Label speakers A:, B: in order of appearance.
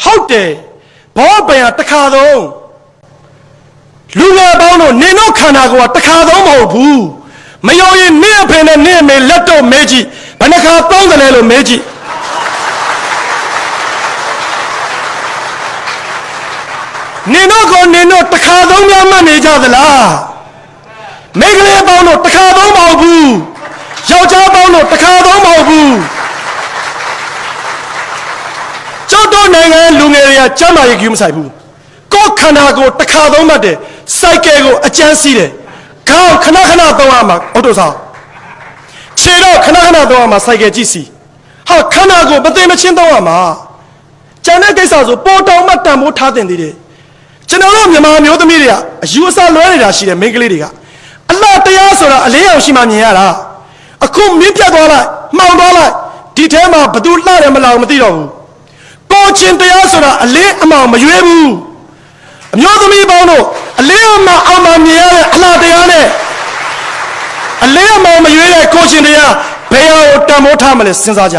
A: ဟုတ်တယ်ဘောပင်ကတခါသုံးလူငယ်ပေါင်းတို့နင်တို့ခန္ဓာကိုယ်ကတခါသုံးမဟုတ်ဘူးမယုံရင်နင့်အဖေနဲ့နင့်အမေလက်တော့မဲကြည့်ဘယ်နှခါသုံးတယ်လဲလို့မဲကြည့်နင်တို့တခါသုံးများမှတ်နေကြသလားမိန်းကလေးပေါင်းတို့တခါသုံးမဟုတ်ဘူးယောက်ျားပေါင်းတို့တခါသုံးမဟုတ်ဘူးကျောက်တော်နိုင်ငံလူငယ်တွေကကျမ်းမာရေးကြီးမဆိုင်ဘူးကိုယ်ခန္ဓာကိုယ်တခါသုံးမှတ်တယ်စိုက်ကဲကိုအကျန်းစီးတယ်ခေါင်းခဏခဏသုံးရမှာအော်တိုဆောင်ခြေတော့ခဏခဏသုံးရမှာစိုက်ကဲကြည့်စီဟာခန္ဓာကိုယ်မသိမချင်းသုံးရမှာကျန်တဲ့ကိစ္စဆိုပေါ်တောင်မှတန်ဖိုးထားတင်သေးတယ်ကျွန်တော်တို့မြန်မာမျိုးသမီးတွေကအယူအဆလွဲနေတာရှိတယ်မိန်းကလေးတွေကအလှတရားဆိုတာအလေးအောင်ရှိမှမြင်ရတာအခုမြင့်ပြတ်သွားလိုက်မှောင်သွားလိုက်ဒီထဲမှာဘသူလှတယ်မလှဘူးမသိတော့ဘူးကိုချင်းတရားဆိုတာအလေးအမောင်မရွေးဘူးအမျိုးသမီးပေါင်းတို့အလေးအမောင်အောင်မှမြင်ရတဲ့အလှတရားနဲ့အလေးအမောင်မရွေးတဲ့ကိုချင်းတရားဘယ်ဟာကိုတန်ဖိုးထားမလဲစဉ်းစားကြ